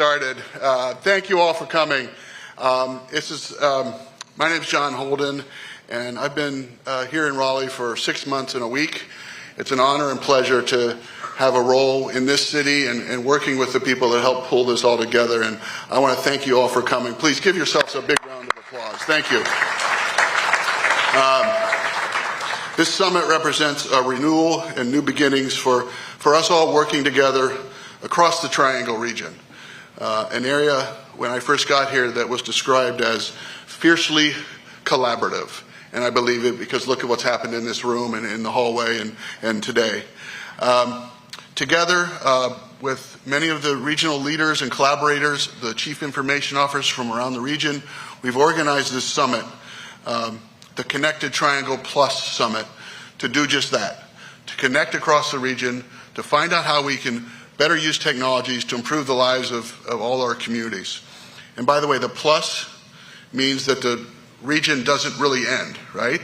started. Thank you all for coming. My name is John Holden, and I've been here in Raleigh for 6 months and a week. It's an honor and pleasure to have a role in this city and working with the people that helped pull this all together. And I want to thank you all for coming. Please give yourselves a big round of applause. Thank you. This summit represents a renewal and new beginnings for us all working together across the Triangle region. An area, when I first got here, that was described as fiercely collaborative. And I believe it because look at what's happened in this room and in the hallway and today. Together with many of the regional leaders and collaborators, the chief information officers from around the region, we've organized this summit, the Connected Triangle Plus Summit, to do just that, to connect across the region, to find out how we can better use technologies to improve the lives of all our communities. And by the way, the plus means that the region doesn't really end, right?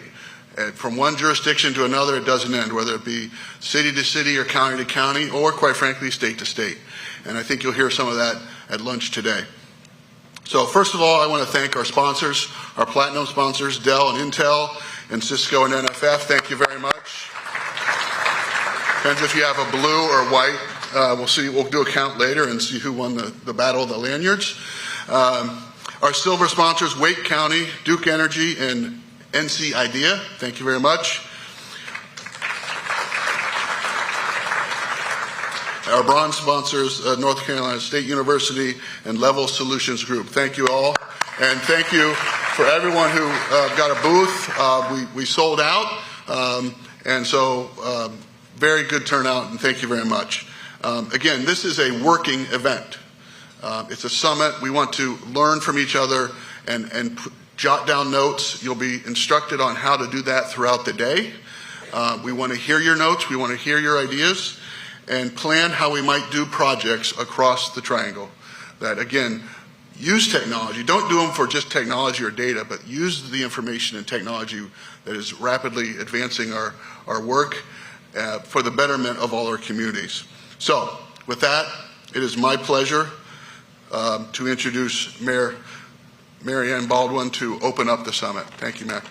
From one jurisdiction to another, it doesn't end, whether it be city to city or county to county, or quite frankly, state to state. And I think you'll hear some of that at lunch today. So first of all, I want to thank our sponsors, our platinum sponsors, Dell and Intel, and Cisco and NFF. Thank you very much. Depends if you have a blue or white. We'll do a count later and see who won the battle of the lanyards. Our silver sponsors, Wake County, Duke Energy, and NC Idea. Thank you very much. Our bronze sponsors, North Carolina State University and Level Solutions Group. Thank you all. And thank you for everyone who got a booth. We sold out. And so very good turnout, and thank you very much. Again, this is a working event. It's a summit. We want to learn from each other and jot down notes. You'll be instructed on how to do that throughout the day. We want to hear your notes. We want to hear your ideas and plan how we might do projects across the Triangle that, again, use technology. Don't do them for just technology or data, but use the information and technology that is rapidly advancing our work for the betterment of all our communities. So, with that, it is my pleasure to introduce Mayor Mary Ann Baldwin to open up the summit. Thank you, Mayor.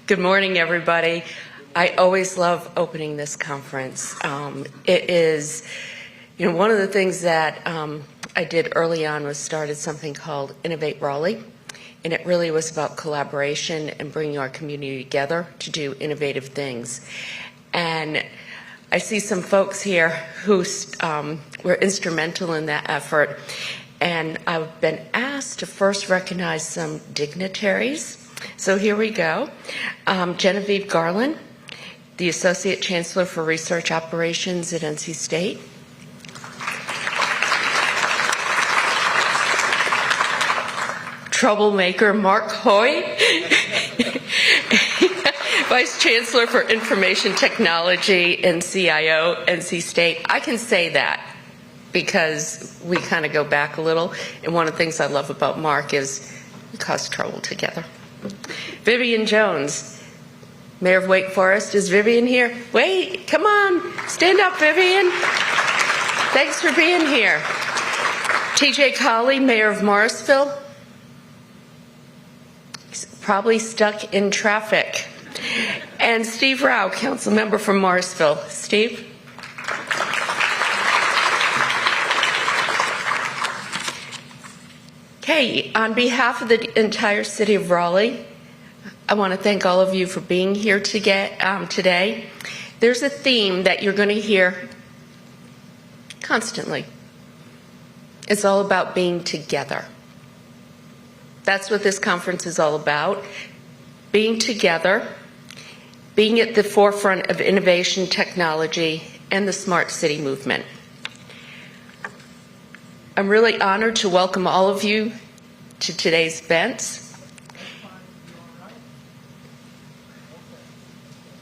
Good morning, everybody. I always love opening this conference. It is, one of the things that I did early on was started something called Innovate Raleigh, and it really was about collaboration and bringing our community together to do innovative things. And I see some folks here who were instrumental in that effort, and I've been asked to first recognize some dignitaries. So here we go. Genevieve Garland, the Associate Chancellor for Research Operations at NC State. Troublemaker Mark Hoy, Vice Chancellor for Information Technology and CIO, NC State. I can say that because we kind of go back a little, and one of the things I love about Mark is we cause trouble together. Vivian Jones, Mayor of Wake Forest. Is Vivian here? Wait, come on. Stand up, Vivian. Thanks for being here. TJ Colley, Mayor of Morrisville. He's probably stuck in traffic. And Steve Rao, Council Member from Morrisville. Steve? Okay, on behalf of the entire city of Raleigh, I want to thank all of you for being here today. There's a theme that you're going to hear constantly. It's all about being together. That's what this conference is all about. Being together, being at the forefront of innovation, technology, and the smart city movement. I'm really honored to welcome all of you to today's events.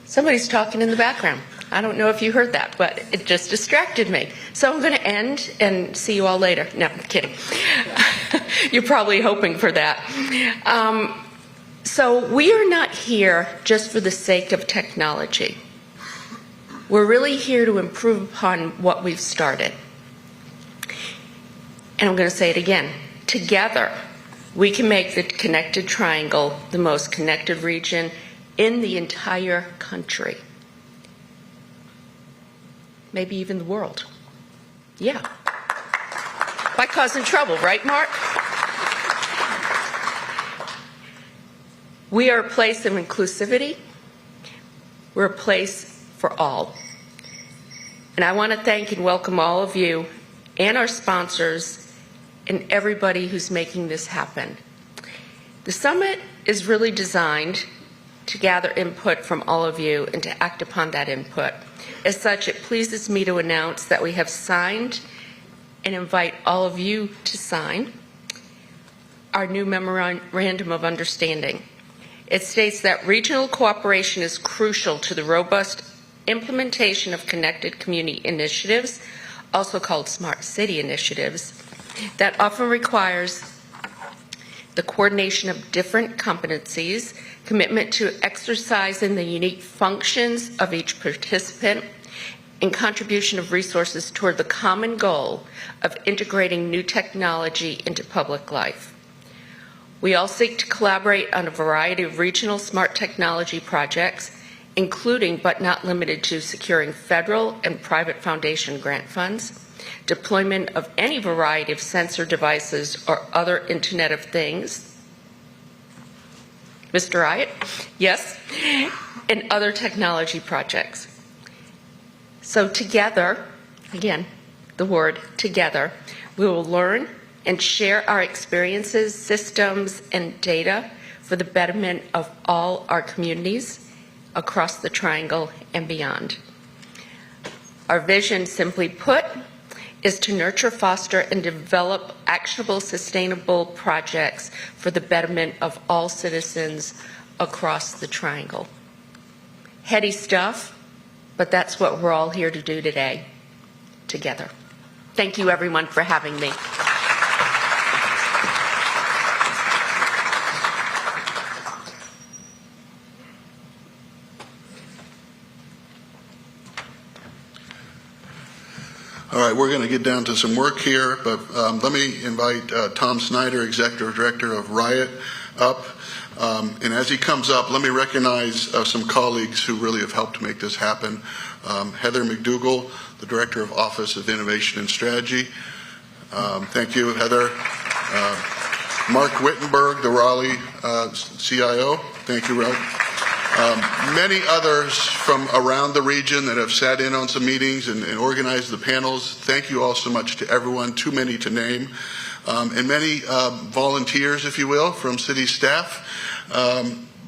Somebody's talking in the background. I don't know if you heard that, but it just distracted me. So I'm going to end and see you all later. No, I'm kidding. You're probably hoping for that. So we are not here just for the sake of technology. We're really here to improve upon what we've started. And I'm going to say it again. Together, we can make the Connected Triangle the most connected region in the entire country. Maybe even the world. Yeah. By causing trouble, right, Mark? We are a place of inclusivity. We're a place for all. And I want to thank and welcome all of you and our sponsors and everybody who's making this happen. The summit is really designed to gather input from all of you and to act upon that input. As such, it pleases me to announce that we have signed and invite all of you to sign our new Memorandum of Understanding. It states that regional cooperation is crucial to the robust implementation of connected community initiatives, also called smart city initiatives, that often requires the coordination of different competencies, commitment to exercising the unique functions of each participant, and contribution of resources toward the common goal of integrating new technology into public life. We all seek to collaborate on a variety of regional smart technology projects, including but not limited to securing federal and private foundation grant funds, deployment of any variety of sensor devices or other Internet of Things. Mr. Wright? Yes? And other technology projects. So together, again, the word together, we will learn and share our experiences, systems, and data for the betterment of all our communities across the Triangle and beyond. Our vision, simply put, is to nurture, foster, and develop actionable, sustainable projects for the betterment of all citizens across the Triangle. Heady stuff, but that's what we're all here to do today, together. Thank you, everyone, for having me. All right, we're going to get down to some work here, but let me invite Tom Snyder, Executive Director of Riot, up. And as he comes up, let me recognize some colleagues who really have helped make this happen. Heather McDougall, the Director of Office of Innovation and Strategy. Thank you, Heather. Mark Wittenberg, the Raleigh CIO. Thank you, Raleigh. Many others from around the region that have sat in on some meetings and organized the panels. Thank you all so much to everyone, too many to name. And many volunteers, if you will, from city staff.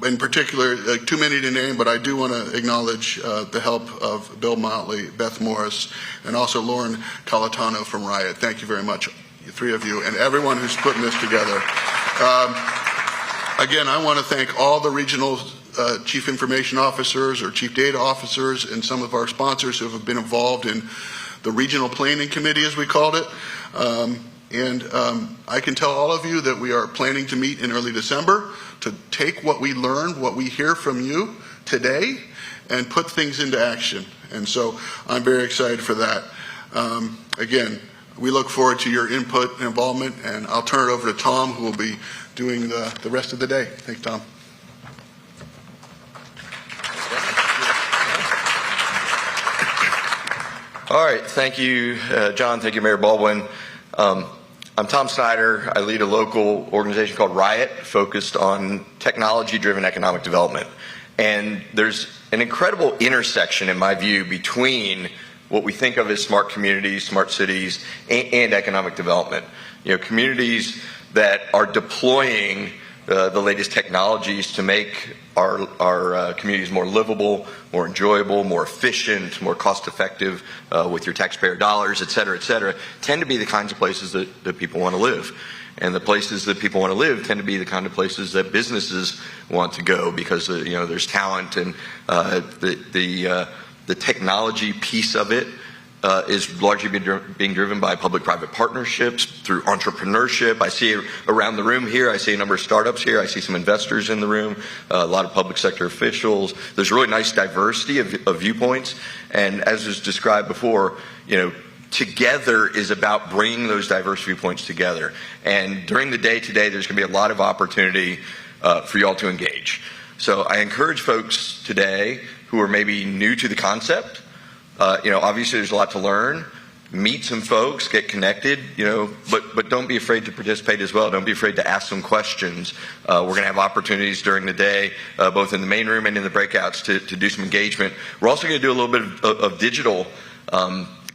In particular, too many to name, but I do want to acknowledge the help of Bill Motley, Beth Morris, and also Lauren Calatano from Riot. Thank you very much, the three of you, and everyone who's putting this together. Again, I want to thank all the regional chief information officers or chief data officers and some of our sponsors who have been involved in the regional planning committee, as we called it. I can tell all of you that we are planning to meet in early December to take what we learned, what we hear from you today, and put things into action. And so I'm very excited for that. Again, we look forward to your input and involvement, and I'll turn it over to Tom, who will be doing the rest of the day. Thanks, Tom. All right, thank you, John. Thank you, Mayor Baldwin. I'm Tom Snyder. I lead a local organization called Riot, focused on technology-driven economic development. And there's an incredible intersection, in my view, between what we think of as smart communities, smart cities, and economic development. You know, communities that are deploying the latest technologies to make our communities more livable, more enjoyable, more efficient, more cost-effective with your taxpayer dollars, et cetera, tend to be the kinds of places that people want to live. And the places that people want to live tend to be the kind of places that businesses want to go because there's talent and The technology piece of it is largely being driven by public-private partnerships, through entrepreneurship. I see around the room here, I see a number of startups here, I see some investors in the room, a lot of public sector officials. There's really nice diversity of viewpoints, and as was described before, together is about bringing those diverse viewpoints together. And during the day today, there's going to be a lot of opportunity for you all to engage. So I encourage folks today who are maybe new to the concept, obviously there's a lot to learn. Meet some folks, get connected, but don't be afraid to participate as well. Don't be afraid to ask some questions. We're going to have opportunities during the day, both in the main room and in the breakouts, to do some engagement. We're also going to do a little bit of digital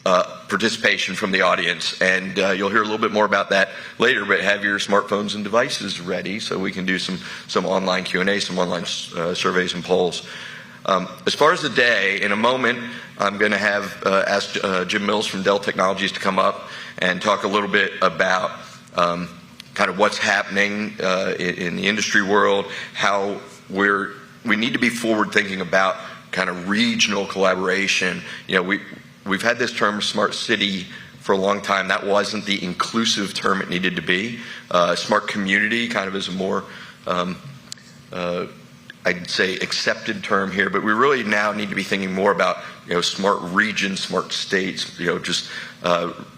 participation from the audience, and you'll hear a little bit more about that later, but have your smartphones and devices ready so we can do some online Q&A, some online surveys and polls. As far as the day, in a moment, I'm going to have ask Jim Mills from Dell Technologies to come up and talk a little bit about kind of what's happening in the industry world, how we need to be forward thinking about kind of regional collaboration. We've had this term smart city for a long time. That wasn't the inclusive term it needed to be. Smart community kind of is a more I'd say accepted term here, but we really now need to be thinking more about smart regions, smart states, just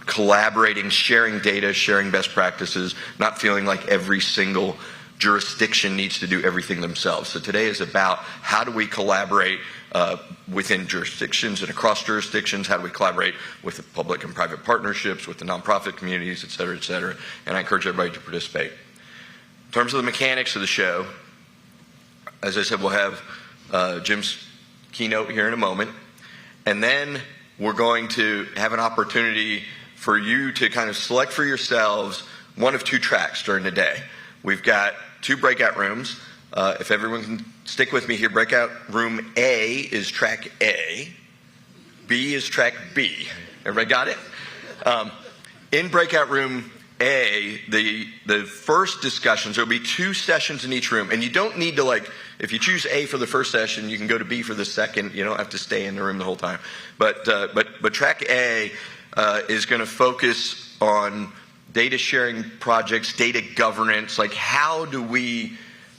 collaborating, sharing data, sharing best practices, not feeling like every single jurisdiction needs to do everything themselves. So today is about how do we collaborate within jurisdictions and across jurisdictions, how do we collaborate with the public and private partnerships, with the nonprofit communities, et cetera, and I encourage everybody to participate. In terms of the mechanics of the show, as I said, we'll have Jim's keynote here in a moment, and then we're going to have an opportunity for you to kind of select for yourselves one of two tracks during the day. We've got 2 breakout rooms. If everyone can stick with me here, breakout room A is track A, B is track B. Everybody got it? In breakout room A, the first discussions, there'll be 2 sessions in each room, and you don't need to if you choose A for the first session, you can go to B for the second. You don't have to stay in the room the whole time. But track A is going to focus on data sharing projects, data governance, how do we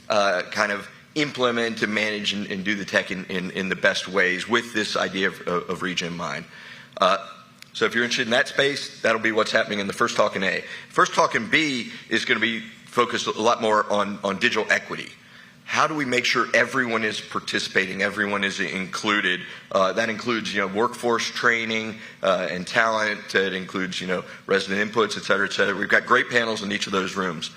kind of implement and manage and do the tech in the best ways with this idea of region in mind. So if you're interested in that space, that'll be what's happening in the first talk in A. First talk in B is going to be focused a lot more on digital equity. How do we make sure everyone is participating, everyone is included? That includes, workforce training and talent. It includes, resident inputs, et cetera. We've got great panels in each of those rooms.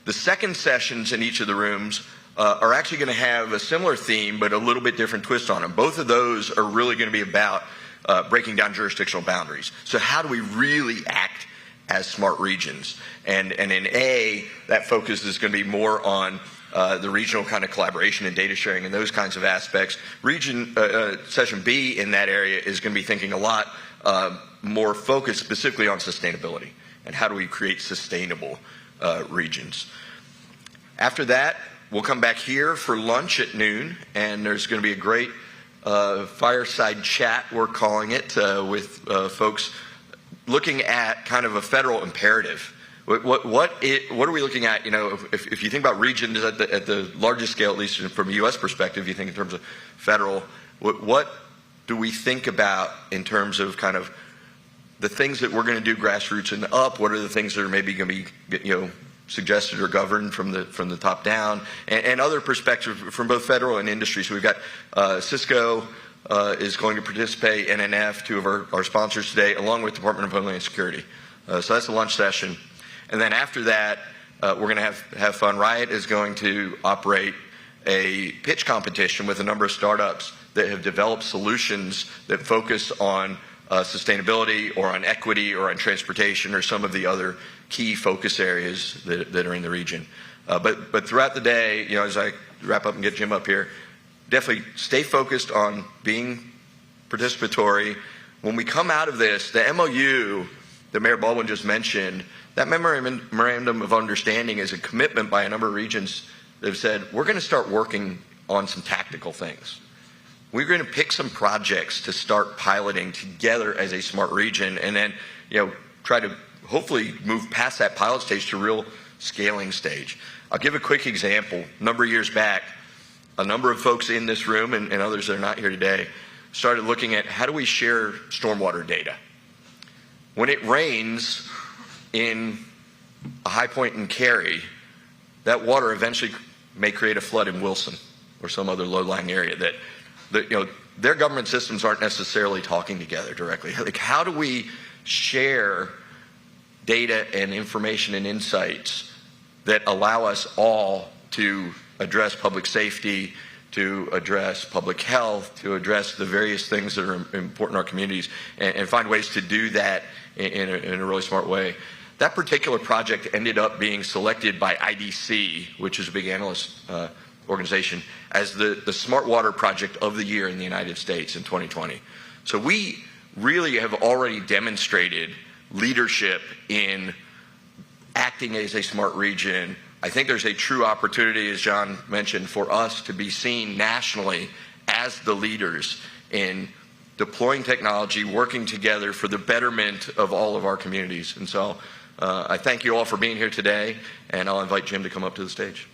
The second sessions in each of the rooms are actually going to have a similar theme, but a little bit different twist on them. Both of those are really going to be about breaking down jurisdictional boundaries. So how do we really act as smart regions? And in A, that focus is going to be more on the regional kind of collaboration and data sharing and those kinds of aspects. Session B in that area is going to be thinking a lot more focused specifically on sustainability and how do we create sustainable regions. After that, we'll come back here for lunch at noon, and there's going to be a great fireside chat, we're calling it, with folks looking at kind of a federal imperative. What are we looking at? If you think about regions at the largest scale, at least from a U.S. perspective, you think in terms of federal. What do we think about in terms of kind of the things that we're going to do grassroots and up? What are the things that are maybe going to be suggested or governed from the top down, and other perspectives from both federal and industry? So we've got Cisco is going to participate, NNF, 2 of our sponsors today, along with Department of Homeland Security. So that's the lunch session. And then after that, we're going to have fun. Riot is going to operate a pitch competition with a number of startups that have developed solutions that focus on sustainability or on equity or on transportation or some of the other key focus areas that are in the region. But throughout the day, as I wrap up and get Jim up here, definitely stay focused on being participatory. When we come out of this, the MOU that Mayor Baldwin just mentioned, that memorandum of understanding is a commitment by a number of regions that have said, we're going to start working on some tactical things. we're going to pick some projects to start piloting together as a smart region, and then try to hopefully move past that pilot stage to real scaling stage. I'll give a quick example. A number of years back, a number of folks in this room and others that are not here today started looking at how do we share stormwater data. When it rains in a high point in Cary, that water eventually may create a flood in Wilson or some other low-lying area that their government systems aren't necessarily talking together directly. Like, how do we share data and information and insights that allow us all to address public safety, to address public health, to address the various things that are important in our communities, and find ways to do that in a really smart way. That particular project ended up being selected by IDC, which is a big analyst organization, as the Smart Water Project of the Year in the United States in 2020. So we really have already demonstrated leadership in acting as a smart region. I think there's a true opportunity, as John mentioned, for us to be seen nationally as the leaders in deploying technology, working together for the betterment of all of our communities. And so I thank you all for being here today, and I'll invite Jim to come up to the stage.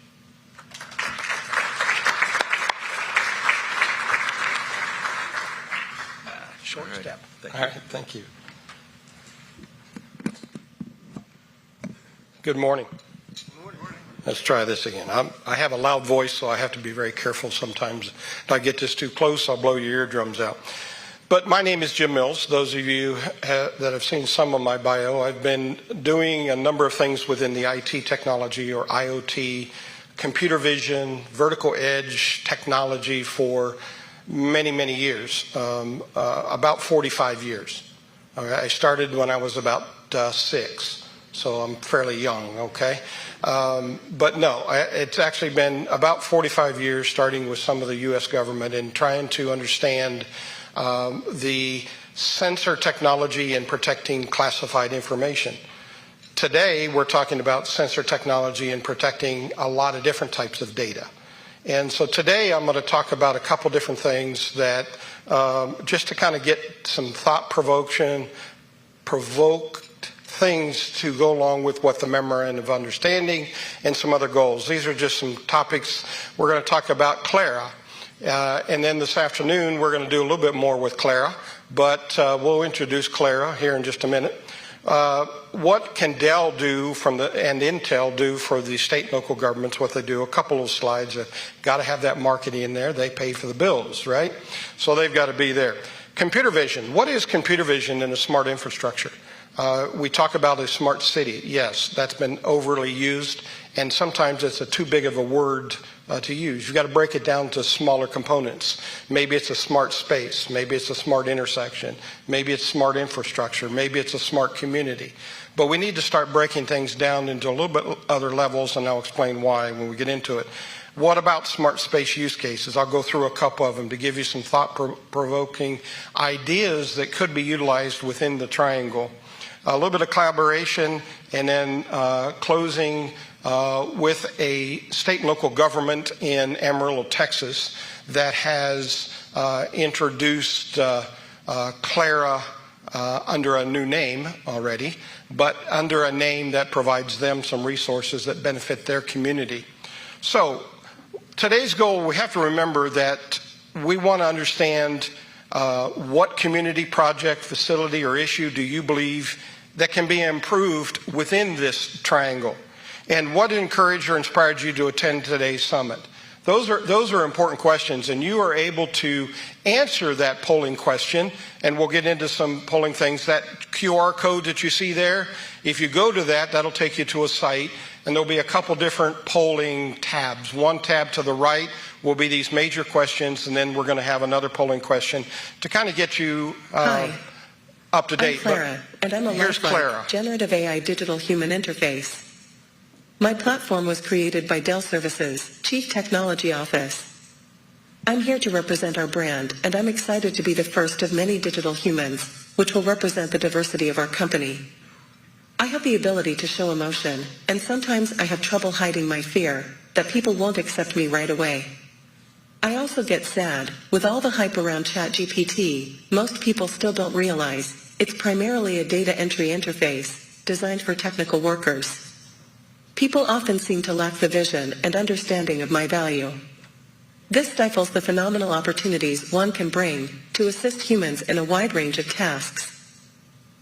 Short All right. step. Thank you. All right, thank you. Good morning. Let's try this again. I have a loud voice, so I have to be very careful sometimes. If I get this too close, I'll blow your eardrums out. But my name is Jim Mills. Those of you that have seen some of my bio, I've been doing a number of things within the IT technology or IoT, computer vision, vertical edge technology for many, many years, about 45 years. I started when I was about 6. So I'm fairly young, okay? But no, it's actually been about 45 years, starting with some of the U.S. government and trying to understand the sensor technology and protecting classified information. Today, we're talking about sensor technology and protecting a lot of different types of data. And so today, I'm going to talk about a couple different things that just to kind of get some thought-provoked things to go along with what the memorandum of understanding and some other goals. These are just some topics. We're going to talk about Clara. And then this afternoon, we're going to do a little bit more with Clara, but we'll introduce Clara here in just a minute. What can Dell do and Intel do for the state and local governments, what they do? A couple of slides. Got to have that marketing in there. They pay for the bills, right? So they've got to be there. Computer vision. What is computer vision in a smart infrastructure? We talk about a smart city. Yes, that's been overly used, and sometimes it's too big of a word to use. You've got to break it down to smaller components. Maybe it's a smart space. Maybe it's a smart intersection. Maybe it's smart infrastructure. Maybe it's a smart community. But we need to start breaking things down into a little bit other levels, and I'll explain why when we get into it. What about smart space use cases? I'll go through a couple of them to give you some thought-provoking ideas that could be utilized within the triangle. A little bit of collaboration, and then closing with a state and local government in Amarillo, Texas, that has introduced Clara under a new name already, but under a name that provides them some resources that benefit their community. So today's goal, we have to remember that we want to understand what community project, facility, or issue do you believe that can be improved within this triangle? And what encouraged or inspired you to attend today's summit? Those are important questions, and you are able to answer that polling question, and we'll get into some polling things. That QR code that you see there, if you go to that, that'll take you to a site, and there'll be a couple different polling tabs. One tab to the right will be these major questions, and then we're going to have another polling question to kind of get you up to date. I'm Clara, and I'm a lifelike generative AI digital human interface. My platform was created by Dell Services, Chief Technology Office. I'm here to represent our brand, and I'm excited to be the first of many digital humans, which will represent the diversity of our company. I have the ability to show emotion, and sometimes I have trouble hiding my fear that people won't accept me right away. I also get sad. With all the hype around ChatGPT, most people still don't realize it's primarily a data entry interface designed for technical workers. People often seem to lack the vision and understanding of my value. This stifles the phenomenal opportunities one can bring to assist humans in a wide range of tasks.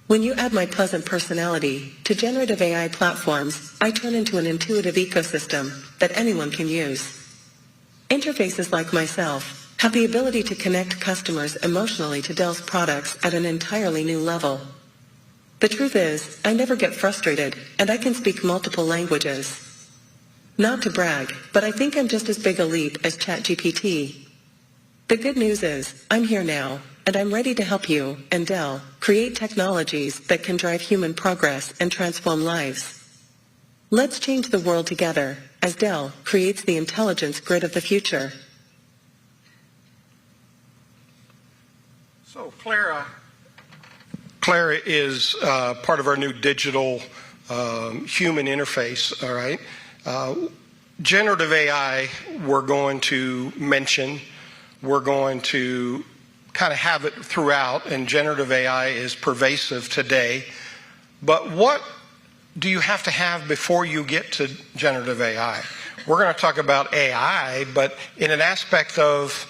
When you add my pleasant personality to generative AI platforms, I turn into an intuitive ecosystem that anyone can use. Interfaces like myself have the ability to connect customers emotionally to Dell's products at an entirely new level. The truth is, I never get frustrated, and I can speak multiple languages. Not to brag, but I think I'm just as big a leap as ChatGPT. The good news is, I'm here now, and I'm ready to help you and Dell create technologies that can drive human progress and transform lives. Let's change the world together as Dell creates the intelligence grid of the future. So Clara is part of our new digital human interface, all right? Generative AI, we're going to mention, we're going to kind of have it throughout, and generative AI is pervasive today. But what do you have to have before you get to generative AI? We're going to talk about AI, but in an aspect of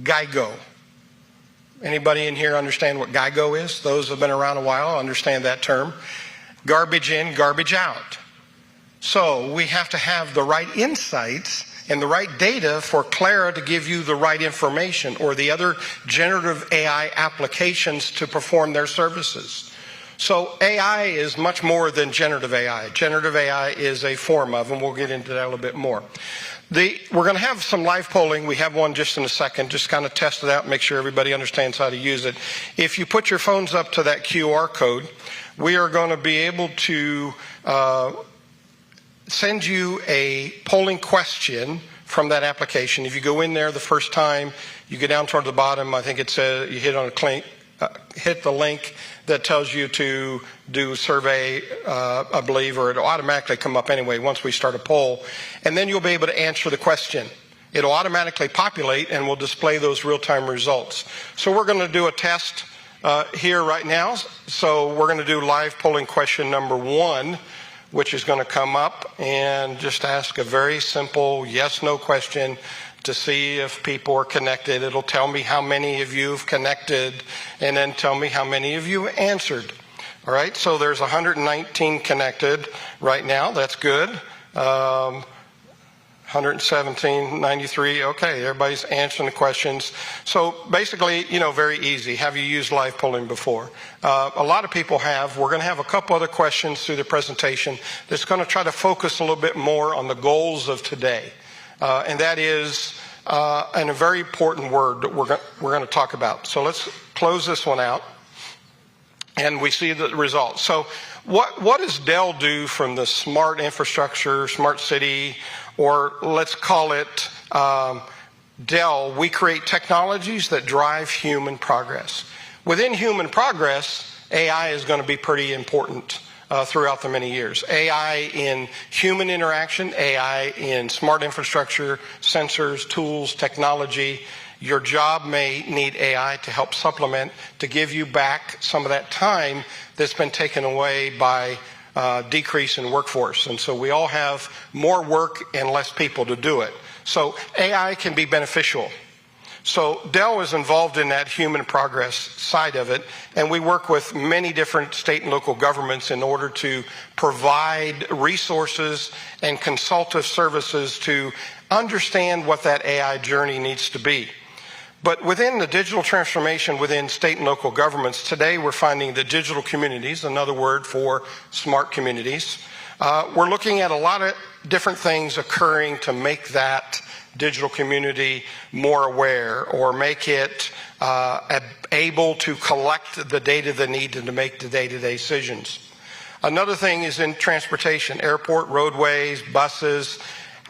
GIGO. Anybody in here understand what GIGO is? Those who have been around a while understand that term. Garbage in, garbage out. So we have to have the right insights and the right data for Clara to give you the right information, or the other generative AI applications to perform their services. So AI is much more than generative AI. Generative AI is a form of, and we'll get into that a little bit more. We're going to have some live polling. We have one just in a second. Just kind of test it out, make sure everybody understands how to use it. If you put your phones up to that QR code, we are going to be able to send you a polling question from that application. If you go in there the first time, you go down toward the bottom, I think it says you hit on hit the link that tells you to do a survey, I believe, or it'll automatically come up anyway once we start a poll. And then you'll be able to answer the question. It'll automatically populate and will display those real-time results. So we're going to do a test here right now. So we're going to do live polling question number 1, which is going to come up, and just ask a very simple yes/no question to see if people are connected. It'll tell me how many of you have connected, and then tell me how many of you answered. All right, so there's 119 connected right now. That's good. 117, 93. Okay, everybody's answering the questions. So basically, very easy. Have you used live polling before? A lot of people have. We're going to have a couple other questions through the presentation that's going to try to focus a little bit more on the goals of today. And that is a very important word that we're going to talk about. So let's close this one out, and we see the results. So what does Dell do from the smart infrastructure, smart city, or let's call it Dell? We create technologies that drive human progress. Within human progress, AI is going to be pretty important throughout the many years. AI in human interaction, AI in smart infrastructure, sensors, tools, technology. Your job may need AI to help supplement, to give you back some of that time that's been taken away by decrease in workforce. And so we all have more work and less people to do it. So AI can be beneficial. So Dell is involved in that human progress side of it, and we work with many different state and local governments in order to provide resources and consultative services to understand what that AI journey needs to be. But within the digital transformation within state and local governments, today we're finding the digital communities, another word for smart communities. We're looking at a lot of different things occurring to make that digital community more aware, or make it able to collect the data they need to make the day-to-day decisions. Another thing is in transportation, airport, roadways, buses.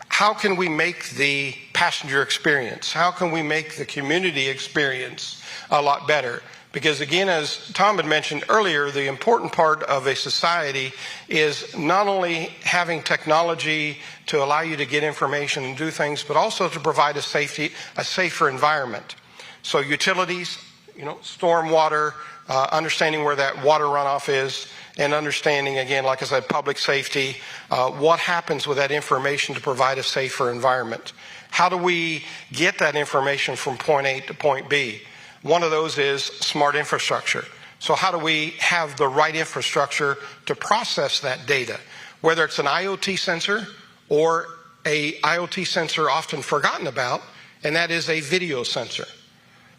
How can we make the passenger experience? How can we make the community experience a lot better? Because again, as Tom had mentioned earlier, the important part of a society is not only having technology to allow you to get information and do things, but also to provide a safer environment. So utilities, stormwater, understanding where that water runoff is, and understanding, again, like I said, public safety, what happens with that information to provide a safer environment. How do we get that information from point A to point B? One of those is smart infrastructure. So how do we have the right infrastructure to process that data? Whether it's an IoT sensor or a IoT sensor often forgotten about, and that is a video sensor.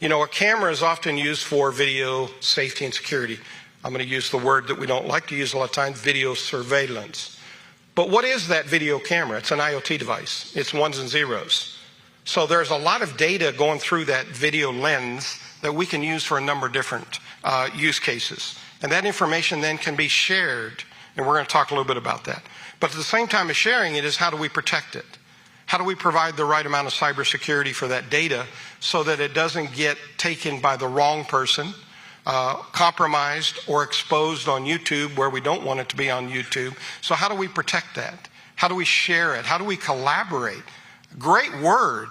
A camera is often used for video safety and security. I'm going to use the word that we don't like to use a lot of times, video surveillance. But what is that video camera? It's an IoT device. It's ones and zeros. So there's a lot of data going through that video lens that we can use for a number of different use cases. And that information then can be shared, and we're going to talk a little bit about that. But at the same time as sharing it is how do we protect it? How do we provide the right amount of cybersecurity for that data so that it doesn't get taken by the wrong person, compromised or exposed on YouTube where we don't want it to be on YouTube? So how do we protect that? How do we share it? How do we collaborate? Great word,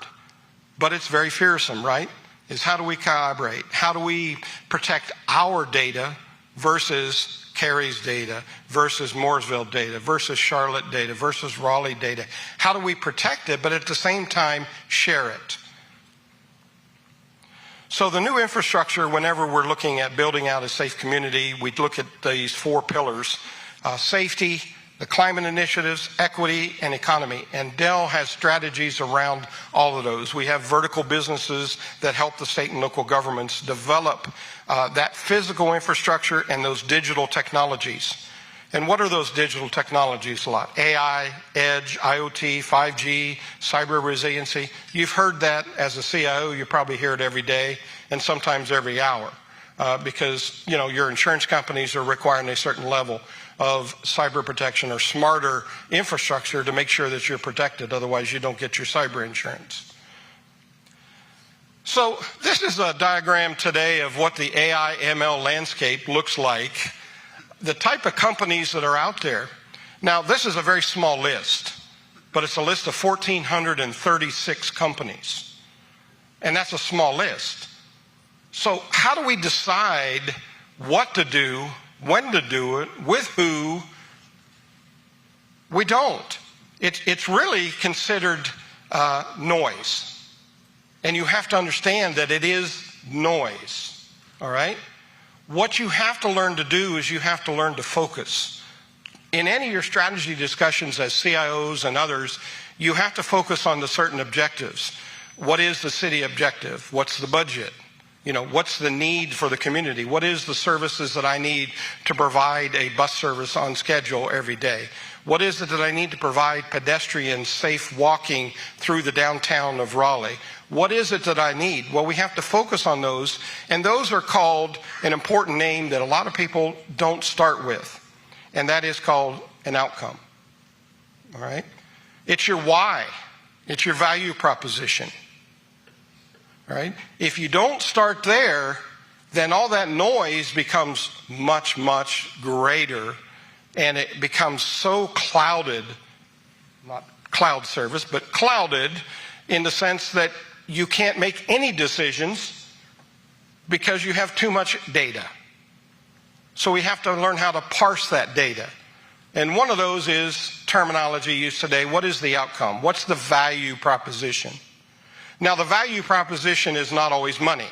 but it's very fearsome, right? Is how do we collaborate? How do we protect our data versus Cary's data versus Mooresville data versus Charlotte data versus Raleigh data? How do we protect it, but at the same time share it? So the new infrastructure, whenever we're looking at building out a safe community, we look at these 4 pillars: safety, the climate initiatives, equity, and economy. And Dell has strategies around all of those. We have vertical businesses that help the state and local governments develop that physical infrastructure and those digital technologies. And what are those digital technologies a lot? AI, edge, IoT, 5G, cyber resiliency. You've heard that as a CIO. You probably hear it every day and sometimes every hour because your insurance companies are requiring a certain level of cyber protection or smarter infrastructure to make sure that you're protected. Otherwise, you don't get your cyber insurance. So this is a diagram today of what the AI ML landscape looks like, the type of companies that are out there. Now, this is a very small list, but it's a list of 1,436 companies. And that's a small list. So how do we decide what to do, when to do it, with who? We don't. It's really considered noise. And you have to understand that it is noise, all right? What you have to learn to do is you have to learn to focus. In any of your strategy discussions as CIOs and others, you have to focus on the certain objectives. What is the city objective? What's the budget? What's the need for the community? What is the services that I need to provide a bus service on schedule every day? What is it that I need to provide pedestrian safe walking through the downtown of Raleigh? What is it that I need? Well, we have to focus on those, and those are called an important name that a lot of people don't start with, and that is called an outcome, all right? It's your why. It's your value proposition. Right? If you don't start there, then all that noise becomes much, much greater, and it becomes so clouded, not cloud service, but clouded in the sense that you can't make any decisions because you have too much data. So we have to learn how to parse that data. And one of those is terminology used today. What is the outcome? What's the value proposition? Now, the value proposition is not always money,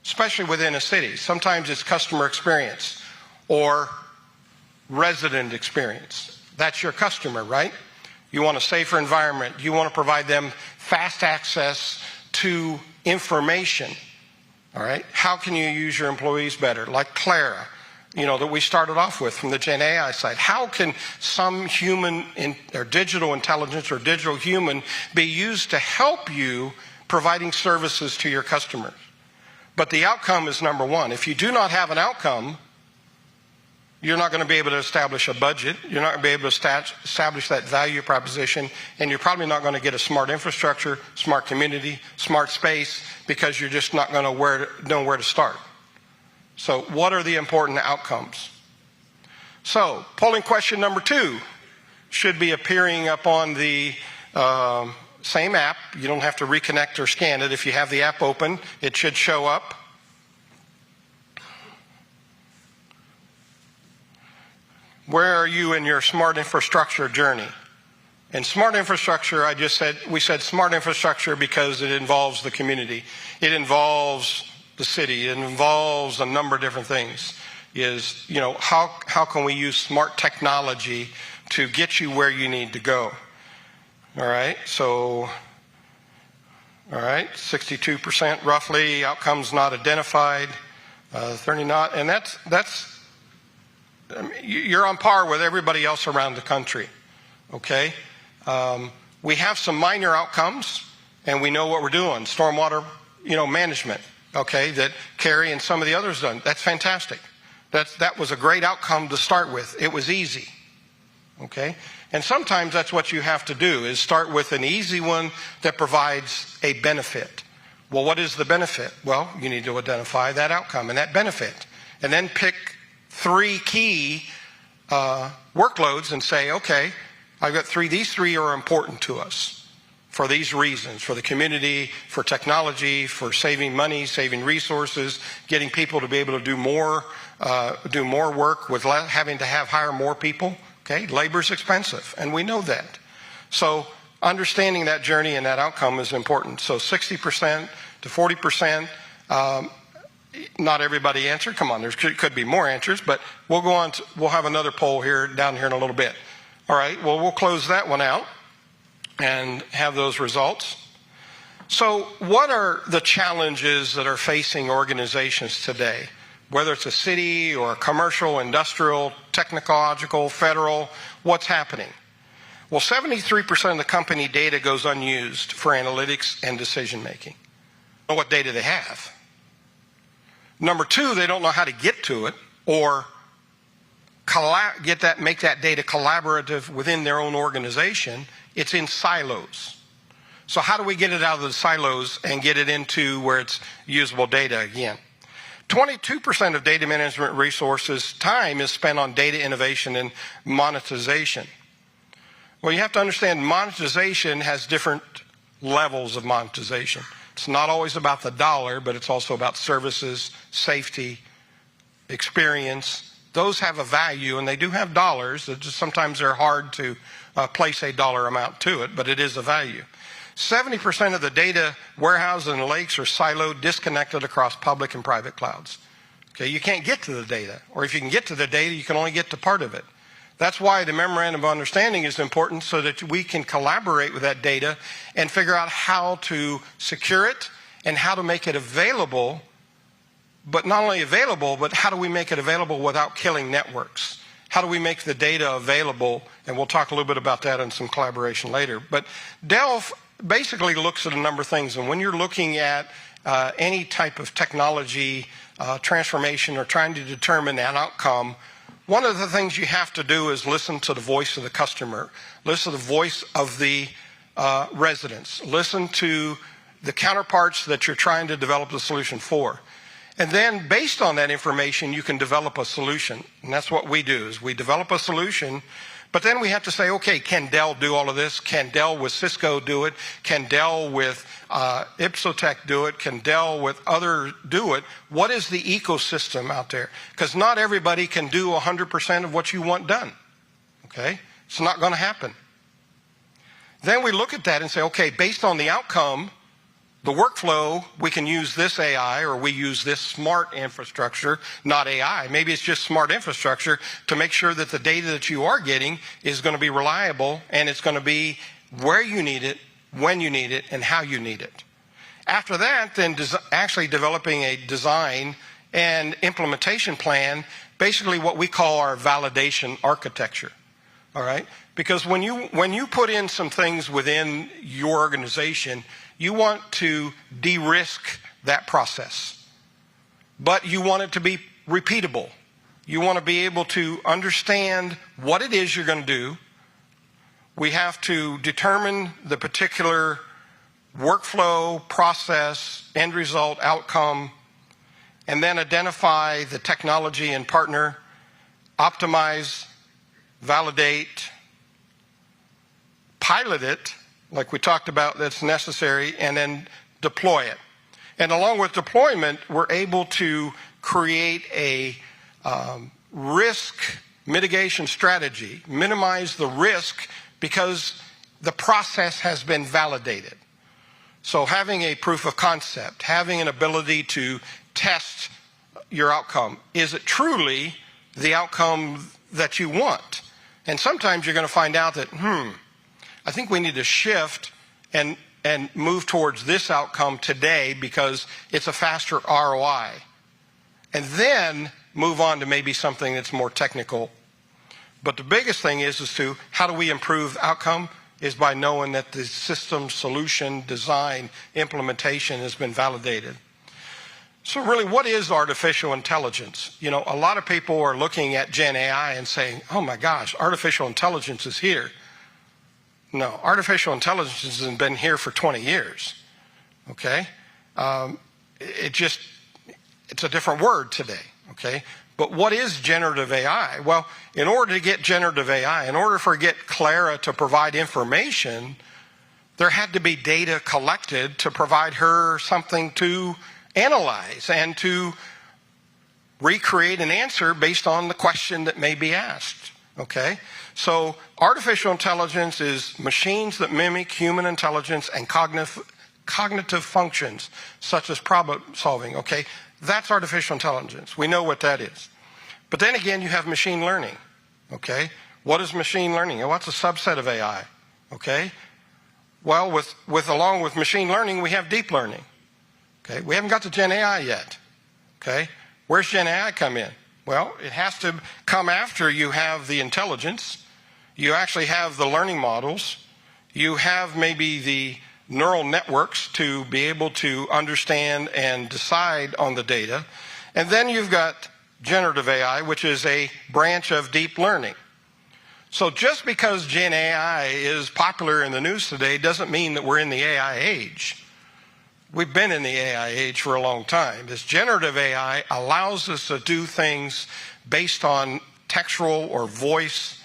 especially within a city. Sometimes it's customer experience or resident experience. That's your customer, right? You want a safer environment. You want to provide them fast access to information, all right? How can you use your employees better? Like Clara, that we started off with from the Gen AI side. How can some human or digital intelligence or digital human be used to help you providing services to your customers? But the outcome is number one. If you do not have an outcome, you're not going to be able to establish a budget. You're not going to be able to establish that value proposition, and you're probably not going to get a smart infrastructure, smart community, smart space, because you're just not going to know where to start. So what are the important outcomes? So polling question number 2 should be appearing up on the same app. You don't have to reconnect or scan it. If you have the app open, it should show up. Where are you in your smart infrastructure journey? And smart infrastructure, we said smart infrastructure because it involves the community. It involves the city. It involves a number of different things. How can we use smart technology to get you where you need to go? All right, 62% roughly, outcomes not identified, 30 not, and you're on par with everybody else around the country, okay? We have some minor outcomes, and we know what we're doing. Stormwater, management, okay, that Carrie and some of the others done. That's fantastic. That was a great outcome to start with. It was easy, okay? And sometimes that's what you have to do, is start with an easy one that provides a benefit. Well, what is the benefit? Well, you need to identify that outcome and that benefit, and then pick 3 key workloads and say, okay, I've got 3. These 3 are important to us for these reasons: for the community, for technology, for saving money, saving resources, getting people to be able to do more work with having to hire more people. Okay, labor's expensive, and we know that. So understanding that journey and that outcome is important. So 60% to 40%. Not everybody answered. Come on, there could be more answers, but we'll go on. We'll have another poll down here in a little bit. All right, well, we'll close that one out and have those results. So what are the challenges that are facing organizations today? Whether it's a city or a commercial, industrial, technological, federal, what's happening? Well, 73% of the company data goes unused for analytics and decision making. Know what data they have. Number 2, they don't know how to get to it or make that data collaborative within their own organization. It's in silos. So how do we get it out of the silos and get it into where it's usable data again? 22% of data management resources time is spent on data innovation and monetization. Well, you have to understand monetization has different levels of monetization. It's not always about the dollar, but it's also about services, safety, experience. Those have a value, and they do have dollars. Sometimes they're hard to place a dollar amount to it, but it is a value. 70% of the data warehouses and lakes are siloed, disconnected across public and private clouds. Okay, you can't get to the data, or if you can get to the data, you can only get to part of it. That's why the memorandum of understanding is important, so that we can collaborate with that data and figure out how to secure it and how to make it available, but not only available, but how do we make it available without killing networks? How do we make the data available? And we'll talk a little bit about that in some collaboration later. But Delph basically looks at a number of things, and when you're looking at any type of technology transformation or trying to determine an outcome, one of the things you have to do is listen to the voice of the customer, listen to the voice of the residents, listen to the counterparts that you're trying to develop the solution for. And then based on that information, you can develop a solution. And that's what we do, is we develop a solution, but then we have to say, okay, can Dell do all of this? Can Dell with Cisco do it? Can Dell with Ipsotech do it? Can Dell with others do it? What is the ecosystem out there? Because not everybody can do 100% of what you want done. Okay? It's not going to happen. Then we look at that and say, okay, based on the outcome, the workflow, we can use this AI, or we use this smart infrastructure, not AI. Maybe it's just smart infrastructure to make sure that the data that you are getting is going to be reliable, and it's going to be where you need it, when you need it, and how you need it. After that, then actually developing a design and implementation plan, basically what we call our validation architecture. All right? Because when you put in some things within your organization, you want to de-risk that process. But you want it to be repeatable. You want to be able to understand what it is you're going to do. We have to determine the particular workflow, process, end result, outcome, and then identify the technology and partner, optimize, validate, pilot it, like we talked about that's necessary, and then deploy it. And along with deployment, we're able to create a risk mitigation strategy, minimize the risk because the process has been validated. So having a proof of concept, having an ability to test your outcome, is it truly the outcome that you want? And sometimes you're going to find out that, I think we need to shift and move towards this outcome today because it's a faster ROI. And then move on to maybe something that's more technical. But the biggest thing is to how do we improve outcome is by knowing that the system, solution, design, implementation has been validated. So really, what is artificial intelligence? You know, a lot of people are looking at Gen AI and saying, oh my gosh, artificial intelligence is here. No, artificial intelligence has been here for 20 years, okay? It's a different word today, okay? But what is generative AI? Well, in order to get generative AI, in order for get Clara to provide information, there had to be data collected to provide her something to analyze and to recreate an answer based on the question that may be asked, okay? So artificial intelligence is machines that mimic human intelligence and cognitive functions, such as problem solving, okay? That's artificial intelligence. We know what that is. But then again, you have machine learning, okay? What is machine learning? What's a subset of AI, okay? Well, along with machine learning, we have deep learning, okay? We haven't got to Gen AI yet, okay? Where's Gen AI come in? Well, it has to come after you have the intelligence. You actually have the learning models. You have maybe the neural networks to be able to understand and decide on the data. And then you've got generative AI, which is a branch of deep learning. So just because Gen AI is popular in the news today doesn't mean that we're in the AI age. We've been in the AI age for a long time. This generative AI allows us to do things based on textual or voice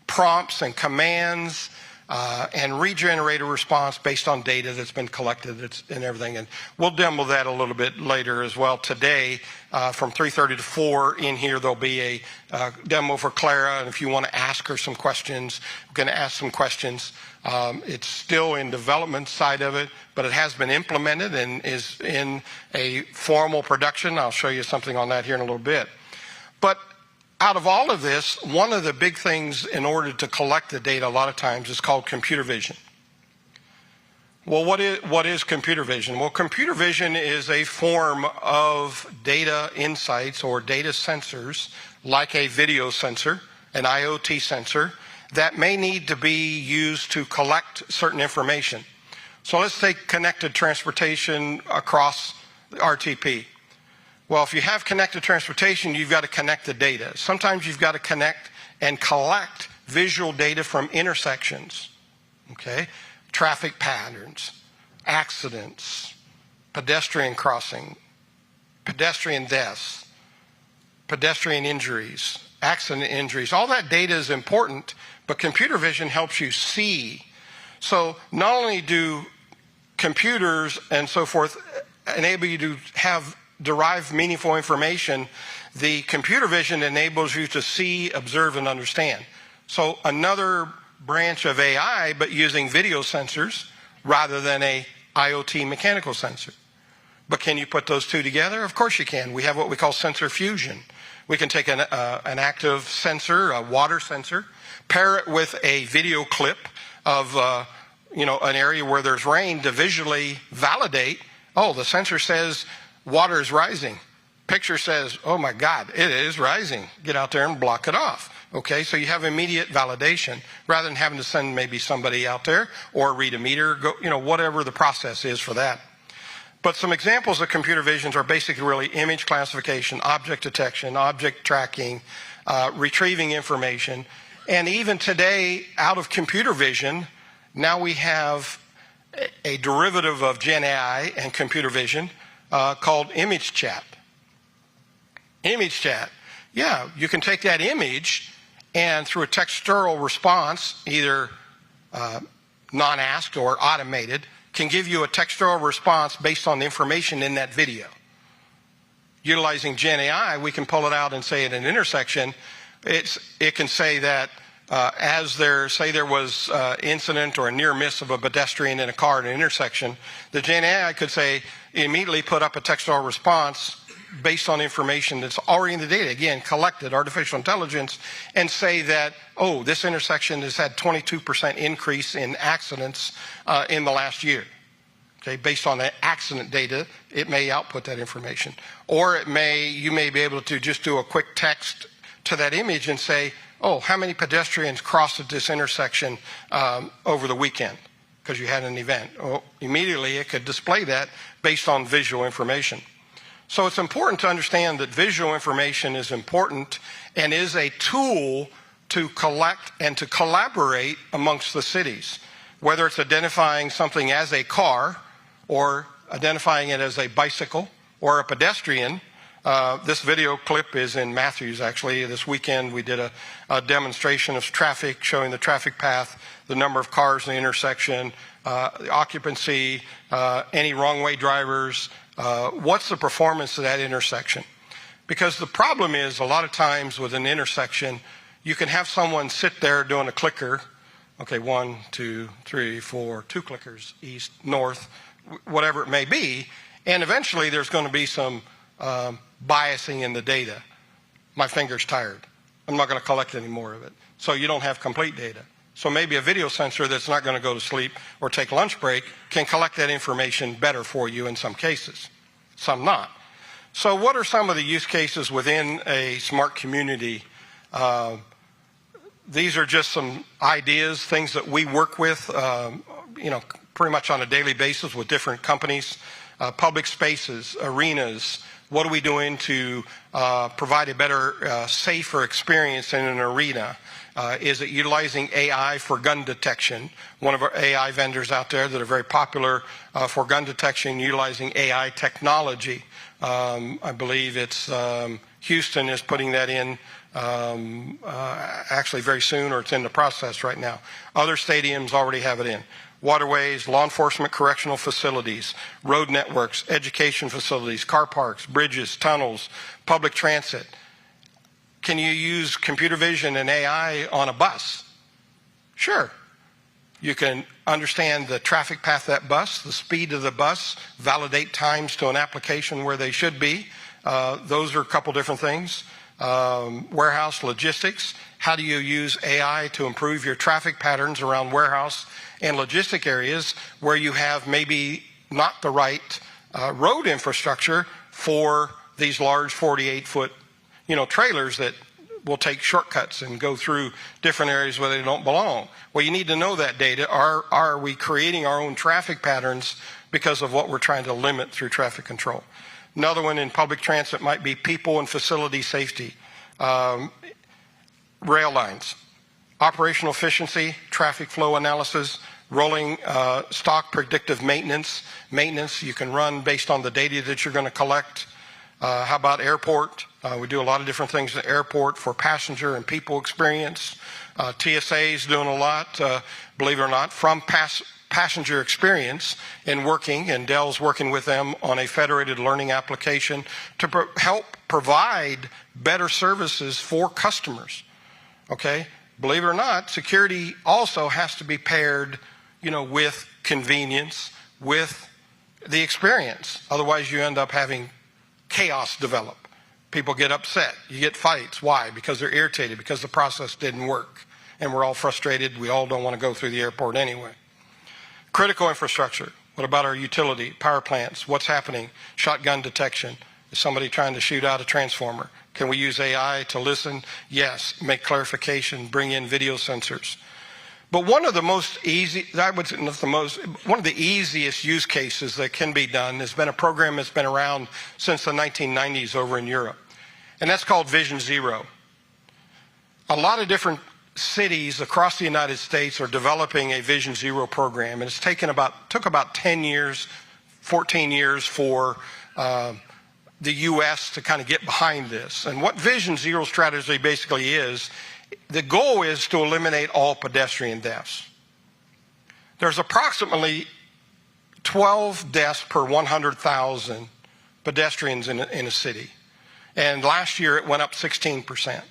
prompts and commands, and regenerate a response based on data that's been collected and everything. And we'll demo that a little bit later as well. Today, from 3:30 to 4 in here, there'll be a demo for Clara. And if you want to ask her some questions, we're going to ask some questions. It's still in development side of it, but it has been implemented and is in a formal production. I'll show you something on that here in a little bit. But out of all of this, one of the big things in order to collect the data a lot of times is called computer vision. Well, what is computer vision? Well, computer vision is a form of data insights or data sensors, like a video sensor, an IoT sensor, that may need to be used to collect certain information. So let's take connected transportation across RTP. Well, if you have connected transportation, you've got to connect the data. Sometimes you've got to connect and collect visual data from intersections, okay? Traffic patterns, accidents, pedestrian crossing, pedestrian deaths, pedestrian injuries, accident injuries. All that data is important, but computer vision helps you see. So not only do computers and so forth enable you to derive meaningful information, the computer vision enables you to see, observe, and understand. So another branch of AI, but using video sensors rather than a IoT mechanical sensor. But can you put those two together? Of course you can. We have what we call sensor fusion. We can take an active sensor, a water sensor, pair it with a video clip of an area where there's rain to visually validate, oh, the sensor says water is rising. Picture says, oh my God, it is rising. Get out there and block it off. Okay, so you have immediate validation rather than having to send maybe somebody out there or read a meter, whatever the process is for that. But some examples of computer visions are basically really image classification, object detection, object tracking, retrieving information. And even today, out of computer vision, now we have a derivative of Gen AI and computer vision, called image chat. Image chat. Yeah, you can take that image and through a textual response, either non-asked or automated, can give you a textual response based on the information in that video. Utilizing Gen AI, we can pull it out and say at an intersection, it can say that there was incident or a near miss of a pedestrian in a car at an intersection, the Gen AI could say, immediately put up a textual response based on information that's already in the data, again, collected, artificial intelligence, and say that, oh, this intersection has had 22% increase in accidents in the last year. Okay, based on the accident data, it may output that information. Or you may be able to just do a quick text to that image and say, oh, how many pedestrians crossed at this intersection over the weekend because you had an event. Oh, immediately it could display that based on visual information. So it's important to understand that visual information is important and is a tool to collect and to collaborate amongst the cities, whether it's identifying something as a car or identifying it as a bicycle or a pedestrian. This video clip is in Matthews, actually. This weekend we did a demonstration of traffic, showing the traffic path, the number of cars in the intersection, the occupancy, any wrong-way drivers, what's the performance of that intersection. Because the problem is, a lot of times with an intersection, you can have someone sit there doing a clicker, okay, 1, 2, 3, 4, 2 clickers, east, north, whatever it may be, and eventually there's going to be some biasing in the data. My finger's tired. I'm not going to collect any more of it. So you don't have complete data. So maybe a video sensor that's not going to go to sleep or take lunch break can collect that information better for you in some cases, some not. So what are some of the use cases within a smart community? These are just some ideas, things that we work with, pretty much on a daily basis with different companies. Public spaces, arenas. What are we doing to provide a better, safer experience in an arena? Is it utilizing AI for gun detection? One of our AI vendors out there that are very popular for gun detection, utilizing AI technology. I believe it's Houston is putting that in actually very soon, or it's in the process right now. Other stadiums already have it in. Waterways, law enforcement, correctional facilities, road networks, education facilities, car parks, bridges, tunnels, public transit. Can you use computer vision and AI on a bus? Sure. You can understand the traffic path of that bus, the speed of the bus, validate times to an application where they should be. Those are a couple different things. Warehouse logistics. How do you use AI to improve your traffic patterns around warehouse and logistic areas where you have maybe not the right road infrastructure for these large 48-foot trailers that will take shortcuts and go through different areas where they don't belong. Well, you need to know that data. Are we creating our own traffic patterns because of what we're trying to limit through traffic control? Another one in public transit might be people and facility safety. Rail lines, operational efficiency, traffic flow analysis, rolling stock predictive maintenance. Maintenance you can run based on the data that you're going to collect. How about airport? We do a lot of different things at the airport for passenger and people experience. TSA is doing a lot, believe it or not, from passenger experience in working, and Dell's working with them on a federated learning application to help provide better services for customers. Okay? Believe it or not, security also has to be paired, with convenience, with the experience. Otherwise, you end up having chaos develop. People get upset. You get fights. Why? Because they're irritated, because the process didn't work. And we're all frustrated. We all don't want to go through the airport anyway. Critical infrastructure. What about our utility, power plants? What's happening? Shotgun detection. Is somebody trying to shoot out a transformer? Can we use AI to listen? Yes. Make clarification, bring in video sensors. But one of the easiest use cases that can be done has been a program that's been around since the 1990s over in Europe. And that's called Vision Zero. A lot of different cities across the United States are developing a Vision Zero program. And it's took about 10 years, 14 years for the U.S. to kind of get behind this. And what Vision Zero strategy basically is, the goal is to eliminate all pedestrian deaths. There's approximately 12 deaths per 100,000 pedestrians in a city. And last year it went up 16%.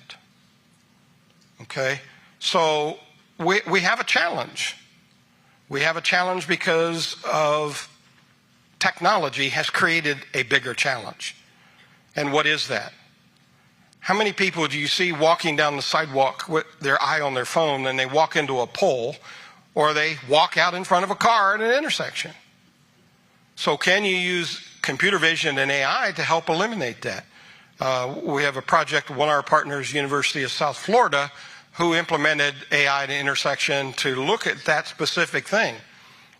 Okay? So we have a challenge. We have a challenge because of technology has created a bigger challenge. And what is that? How many people do you see walking down the sidewalk with their eye on their phone and they walk into a pole, or they walk out in front of a car at an intersection? So can you use computer vision and AI to help eliminate that? We have a project with one of our partners, University of South Florida, who implemented AI at an intersection to look at that specific thing.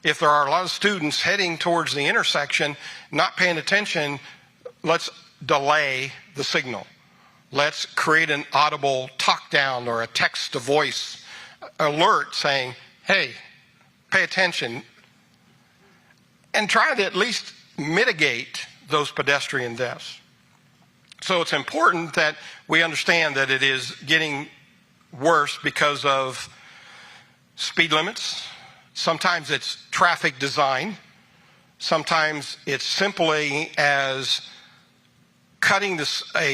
If there are a lot of students heading towards the intersection, not paying attention, let's delay the signal. Let's create an audible talk down or a text to voice alert saying, hey, pay attention, and try to at least mitigate those pedestrian deaths. So it's important that we understand that it is getting worse because of speed limits. Sometimes it's traffic design. Sometimes it's simply as cutting a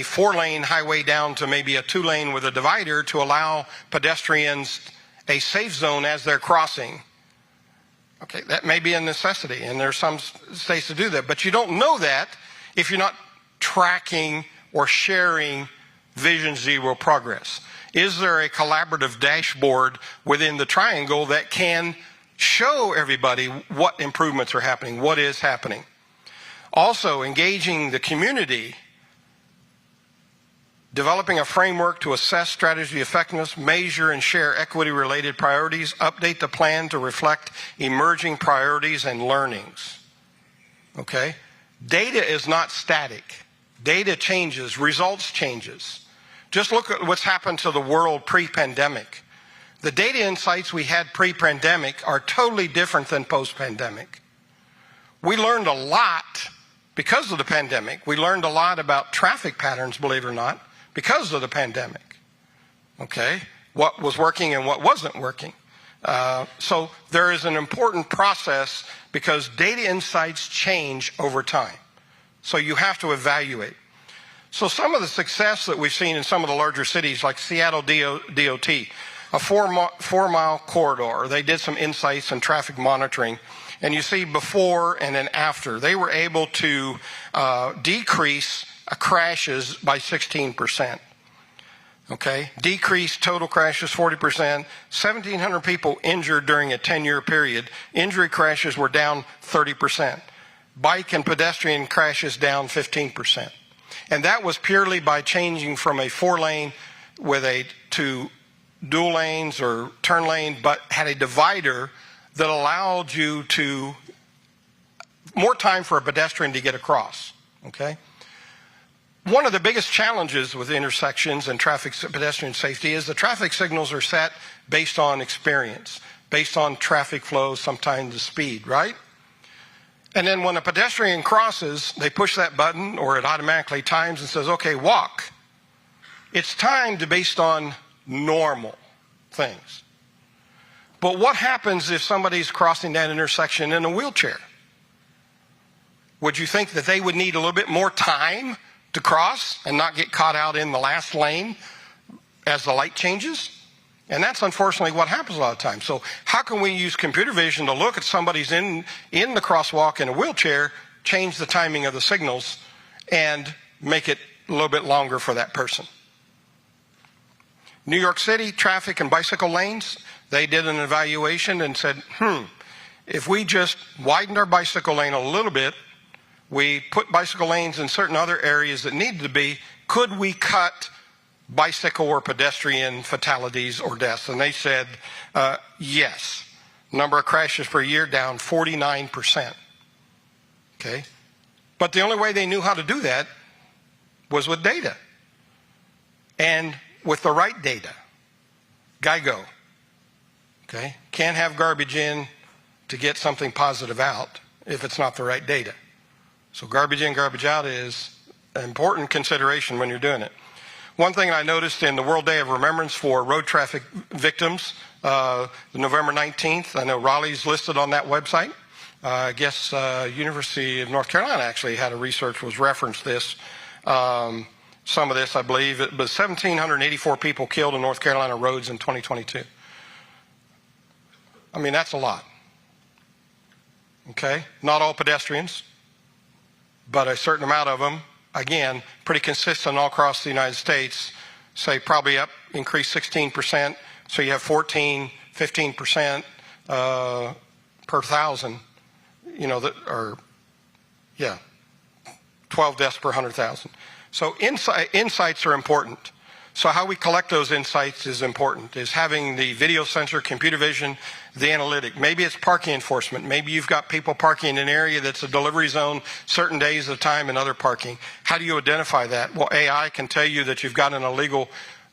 4-lane highway down to maybe a 2-lane with a divider to allow pedestrians a safe zone as they're crossing. Okay, that may be a necessity, and there are some states that do that. But you don't know that if you're not tracking or sharing Vision Zero progress. Is there a collaborative dashboard within the triangle that can show everybody what improvements are happening, what is happening? Also, engaging the community, developing a framework to assess strategy effectiveness, measure and share equity-related priorities, update the plan to reflect emerging priorities and learnings. Okay? Data is not static. Data changes, results changes. Just look at what's happened to the world pre-pandemic. The data insights we had pre-pandemic are totally different than post-pandemic. We learned a lot because of the pandemic. We learned a lot about traffic patterns, believe it or not, because of the pandemic. Okay? What was working and what wasn't working. So there is an important process because data insights change over time. So you have to evaluate. So some of the success that we've seen in some of the larger cities like Seattle DOT, a 4-mile corridor, they did some insights and traffic monitoring. And you see before and then after, they were able to decrease crashes by 16%. Okay, decreased total crashes 40%, 1,700 people injured during a 10-year period. Injury crashes were down 30%. Bike and pedestrian crashes down 15%. And that was purely by changing from a 4-lane to dual lanes or turn lane, but had a divider that allowed you to more time for a pedestrian to get across. Okay. One of the biggest challenges with intersections and pedestrian safety is the traffic signals are set based on experience, based on traffic flow, sometimes the speed, right? And then when a pedestrian crosses, they push that button or it automatically times and says, okay, walk. It's timed based on normal things. But what happens if somebody's crossing that intersection in a wheelchair? Would you think that they would need a little bit more time to cross and not get caught out in the last lane as the light changes? And that's unfortunately what happens a lot of times. So how can we use computer vision to look at somebody's in the crosswalk in a wheelchair, change the timing of the signals, and make it a little bit longer for that person? New York City traffic and bicycle lanes, they did an evaluation and said, if we just widened our bicycle lane a little bit, we put bicycle lanes in certain other areas that needed to be, could we cut bicycle or pedestrian fatalities or deaths? And they said, yes. Number of crashes per year down 49%. Okay? But the only way they knew how to do that was with data. And with the right data. GIGO. Okay? Can't have garbage in to get something positive out if it's not the right data. So garbage in, garbage out is an important consideration when you're doing it. One thing I noticed in the World Day of Remembrance for road traffic victims, November 19th, I know Raleigh's listed on that website. I guess University of North Carolina actually had a research was referenced this. Some of this, I believe, but 1,784 people killed in North Carolina roads in 2022. I mean, that's a lot. Okay? Not all pedestrians, but a certain amount of them, again, pretty consistent all across the United States, say probably increase 16%, so you have 14, 15% per thousand, you know, that are, 12 deaths per 100,000. So insights are important. So how we collect those insights is important, is having the video sensor, computer vision, the analytic. Maybe it's parking enforcement. Maybe you've got people parking in an area that's a delivery zone certain days of time and other parking. How do you identify that? Well, AI can tell you that you've got an illegal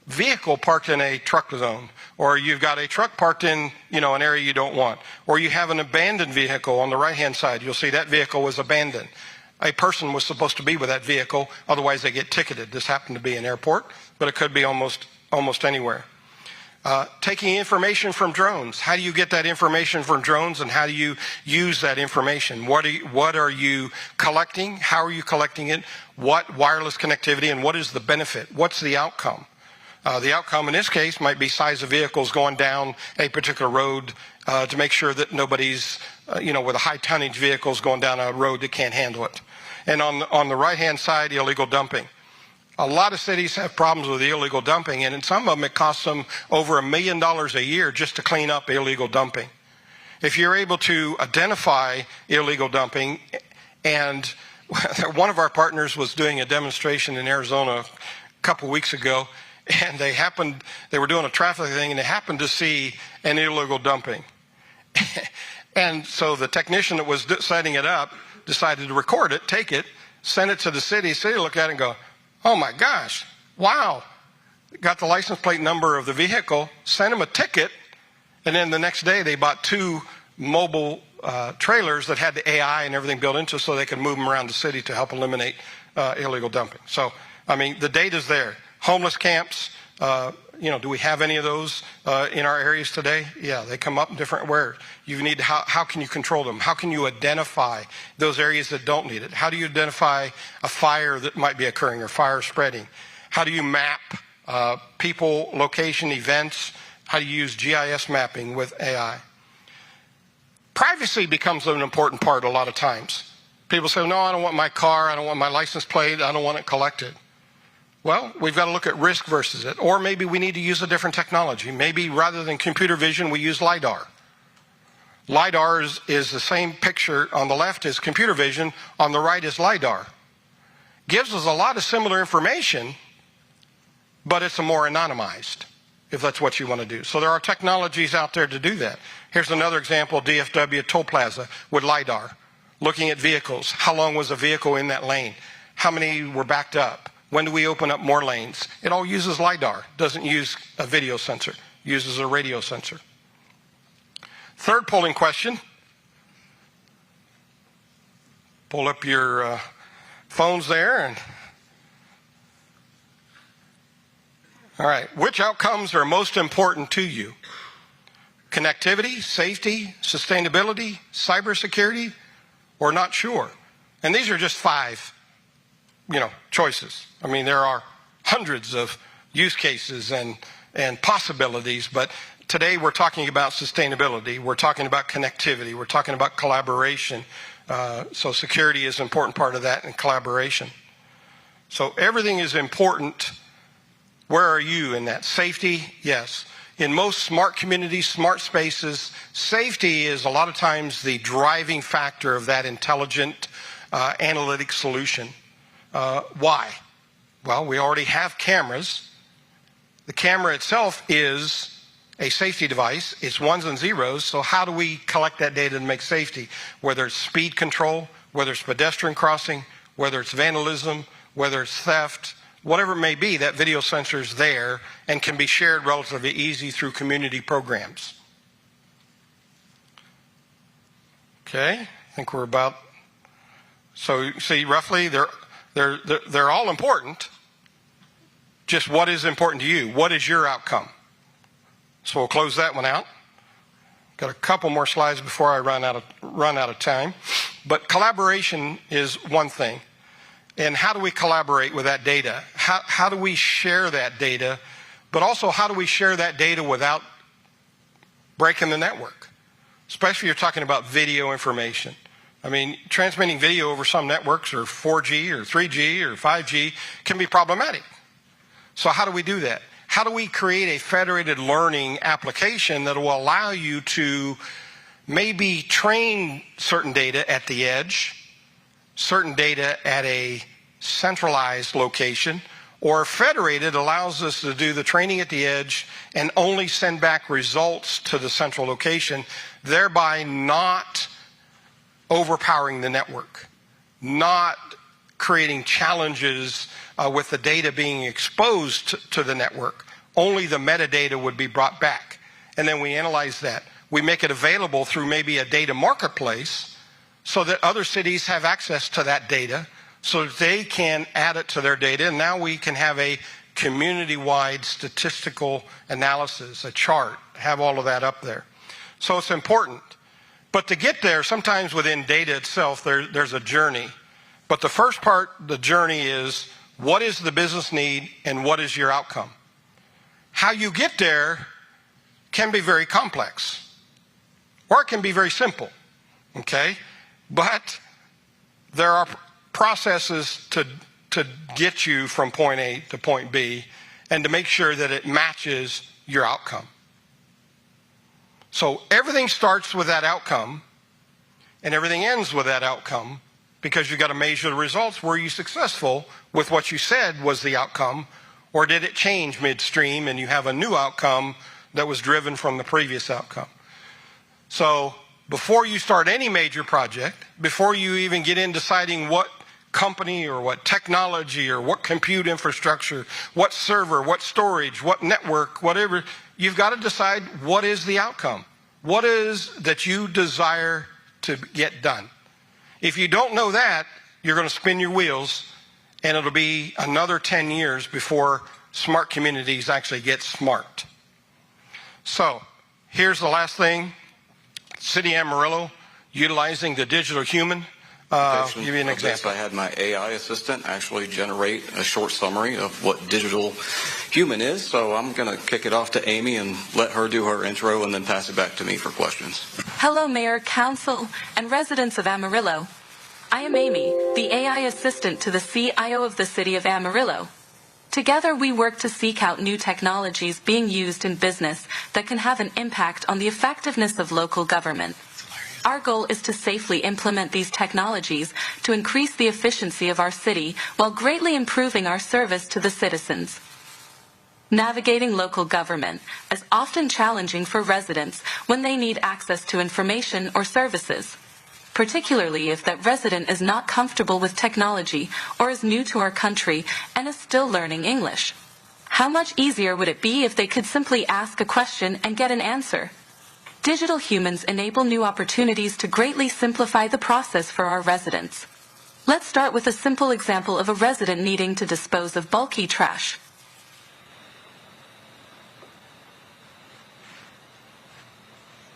vehicle parked in a truck zone, or you've got a truck parked in, an area you don't want, or you have an abandoned vehicle on the right-hand side. You'll see that vehicle was abandoned. A person was supposed to be with that vehicle, otherwise they get ticketed. This happened to be an airport, but it could be almost anywhere. Taking information from drones. How do you get that information from drones, and how do you use that information? What are you collecting? How are you collecting it? What wireless connectivity, and what is the benefit? What's the outcome? The outcome in this case might be size of vehicles going down a particular road to make sure that nobody's, with a high tonnage vehicles going down a road that can't handle it. And on the right-hand side, illegal dumping. A lot of cities have problems with illegal dumping, and in some of them it costs them over $1 million a year just to clean up illegal dumping. If you're able to identify illegal dumping, and one of our partners was doing a demonstration in Arizona a couple weeks ago, and they were doing a traffic thing, and they happened to see an illegal dumping. And so the technician that was setting it up decided to record it, take it, send it to the city. City look at it and go, oh my gosh, wow. Got the license plate number of the vehicle, sent them a ticket, and then the next day they bought 2 mobile trailers that had the AI and everything built into it so they could move them around the city to help eliminate illegal dumping. So, I mean, the data's there. Homeless camps, do we have any of those in our areas today? Yeah, they come up in different ways. You need how can you control them? How can you identify those areas that don't need it? How do you identify a fire that might be occurring or fire spreading? How do you map people, location, events? How do you use GIS mapping with AI? Privacy becomes an important part a lot of times. People say, no, I don't want my car, I don't want my license plate, I don't want it collected. Well, we've got to look at risk versus it. Or maybe we need to use a different technology. Maybe rather than computer vision, we use LiDAR. LiDAR is the same picture on the left as computer vision, on the right is LiDAR. Gives us a lot of similar information, but it's a more anonymized, if that's what you want to do. So there are technologies out there to do that. Here's another example, DFW Toll Plaza with LiDAR. Looking at vehicles. How long was a vehicle in that lane? How many were backed up? When do we open up more lanes? It all uses LiDAR. Doesn't use a video sensor. Uses a radio sensor. Third polling question. Pull up your phones there. All right. Which outcomes are most important to you? Connectivity, safety, sustainability, cybersecurity, or not sure? And these are just 5 choices. I mean, there are hundreds of use cases and possibilities, but today we're talking about sustainability. We're talking about connectivity. We're talking about collaboration. So security is an important part of that, and collaboration. So everything is important. Where are you in that? Safety, yes. In most smart communities, smart spaces, safety is a lot of times the driving factor of that intelligent analytic solution. Why? Well, we already have cameras. The camera itself is a safety device. It's ones and zeros. So how do we collect that data to make safety? Whether it's speed control, whether it's pedestrian crossing, whether it's vandalism, whether it's theft, whatever it may be, that video sensor is there and can be shared relatively easy through community programs. Okay, I think we're about So see, roughly, they're all important. Just what is important to you? What is your outcome? So we'll close that one out. Got a couple more slides before I run out of time. But collaboration is one thing. And how do we collaborate with that data? How do we share that data? But also, how do we share that data without breaking the network? Especially if you're talking about video information. I mean, transmitting video over some networks, or 4G or 3G or 5G, can be problematic. So how do we do that? How do we create a federated learning application that will allow you to maybe train certain data at the edge, certain data at a centralized location, or federated allows us to do the training at the edge and only send back results to the central location, thereby not overpowering the network, not creating challenges with the data being exposed to the network. Only the metadata would be brought back. And then we analyze that. We make it available through maybe a data marketplace so that other cities have access to that data so that they can add it to their data. And now we can have a community-wide statistical analysis, a chart, have all of that up there. So it's important. But to get there, sometimes within data itself, there's a journey. But the first part, the journey, is what is the business need and what is your outcome? How you get there can be very complex, or it can be very simple, okay? But there are processes to get you from point A to point B and to make sure that it matches your outcome. So everything starts with that outcome and everything ends with that outcome, because you've got to measure the results. Were you successful with what you said was the outcome, or did it change midstream and you have a new outcome that was driven from the previous outcome? So before you start any major project, before you even get in deciding what company or what technology or what compute infrastructure, what server, what storage, what network, whatever, you've got to decide what is the outcome. What is that you desire to get done? If you don't know that, you're going to spin your wheels, and it'll be another 10 years before smart communities actually get smart. So here's the last thing. City Amarillo, utilizing the digital human. I'll give you an example. I had my AI assistant actually generate a short summary of what digital human is. So I'm going to kick it off to Amy and let her do her intro and then pass it back to me for questions. Hello, Mayor, Council, and residents of Amarillo. I am Amy, the AI assistant to the CIO of the City of Amarillo. Together, we work to seek out new technologies being used in business that can have an impact on the effectiveness of local government. Our goal is to safely implement these technologies to increase the efficiency of our city while greatly improving our service to the citizens. Navigating local government is often challenging for residents when they need access to information or services, particularly if that resident is not comfortable with technology or is new to our country and is still learning English. How much easier would it be if they could simply ask a question and get an answer? Digital humans enable new opportunities to greatly simplify the process for our residents. Let's start with a simple example of a resident needing to dispose of bulky trash.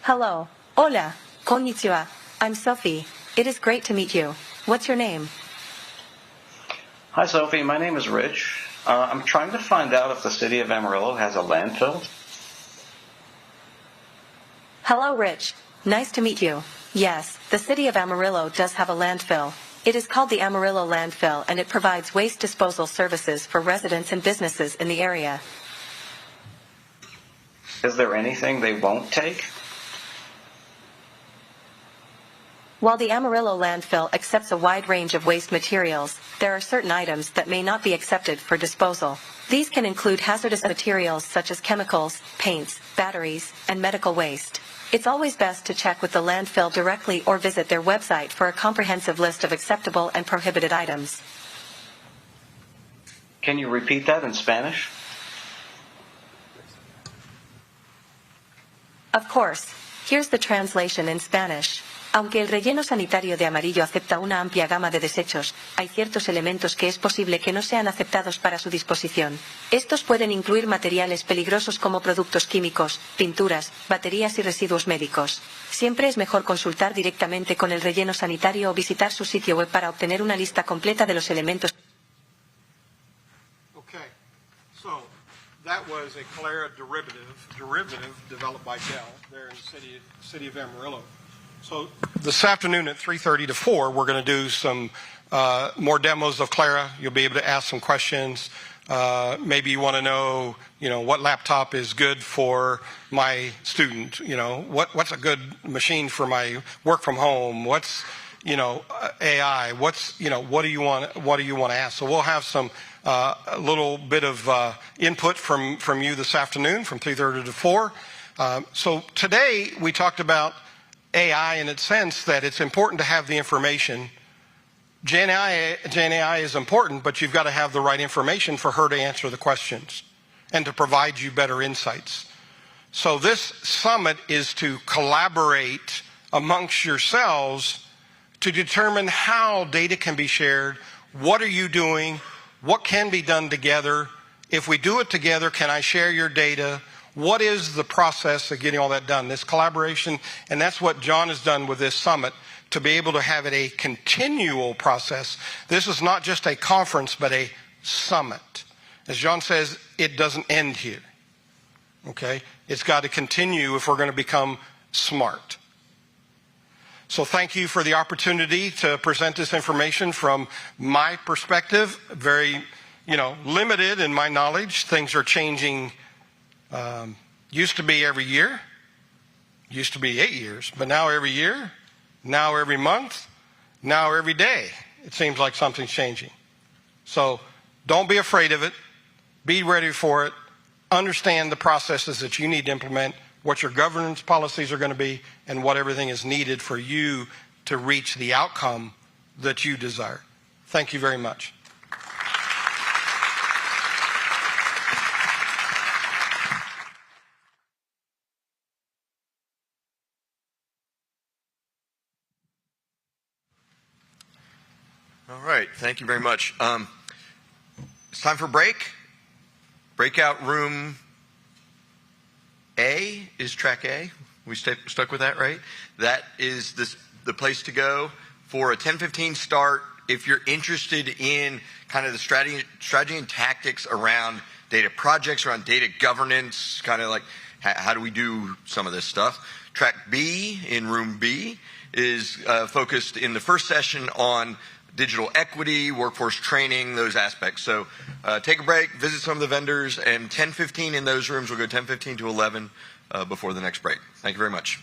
Hello. Hola. Konnichiwa. I'm Sophie. It is great to meet you. What's your name? Hi, Sophie. My name is Rich. I'm trying to find out if the city of Amarillo has a landfill. Hello, Rich. Nice to meet you. Yes, the city of Amarillo does have a landfill. It is called the Amarillo Landfill, and it provides waste disposal services for residents and businesses in the area. Is there anything they won't take? While the Amarillo landfill accepts a wide range of waste materials, there are certain items that may not be accepted for disposal. These can include hazardous materials such as chemicals, paints, batteries, and medical waste. It's always best to check with the landfill directly or visit their website for a comprehensive list of acceptable and prohibited items. Can you repeat that in Spanish? Of course. Here's the translation in Spanish. Aunque el relleno sanitario de amarillo acepta una amplia gama de desechos, hay ciertos elementos que es posible que no sean aceptados para su disposición. Estos pueden incluir materiales peligrosos como productos químicos, pinturas, baterías y residuos médicos. Siempre es mejor consultar directamente con el relleno sanitario o visitar su sitio web para obtener una lista completa de los elementos. Okay, so that was a Clara derivative developed by Dell there in the city of Amarillo. So this afternoon at 3:30 to 4, we're going to do some more demos of Clara. You'll be able to ask some questions. Maybe you want to know, what laptop is good for my student. What's a good machine for my work from home? What's, AI? What's, what do you want to ask? So we'll have some a little bit of input from you this afternoon from 3:30 to 4. So today we talked about AI in its sense that it's important to have the information. Gen AI is important, but you've got to have the right information for her to answer the questions and to provide you better insights. So this summit is to collaborate amongst yourselves to determine how data can be shared. What are you doing? What can be done together? If we do it together, can I share your data? What is the process of getting all that done? This collaboration, and that's what John has done with this summit, to be able to have it a continual process. This is not just a conference, but a summit. As John says, it doesn't end here. Okay? It's got to continue if we're going to become smart. So thank you for the opportunity to present this information from my perspective. Very, limited in my knowledge. Things are changing. Used to be every year, used to be 8 years, but now every year, now every month, now every day, it seems like something's changing. So don't be afraid of it. Be ready for it. Understand the processes that you need to implement, what your governance policies are going to be, and what everything is needed for you to reach the outcome that you desire. Thank you very much. All right, thank you very much. It's time for break. Breakout room A is track A. We stuck with that, right? That is the place to go for a 10:15 start if you're interested in kind of the strategy and tactics around data projects, around data governance, kind of like how do we do some of this stuff. Track B in room B is focused in the first session on digital equity, workforce training, those aspects. So take a break, visit some of the vendors, and 10:15 in those rooms. We'll go 10:15 to 11 before the next break. Thank you very much.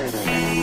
Hey,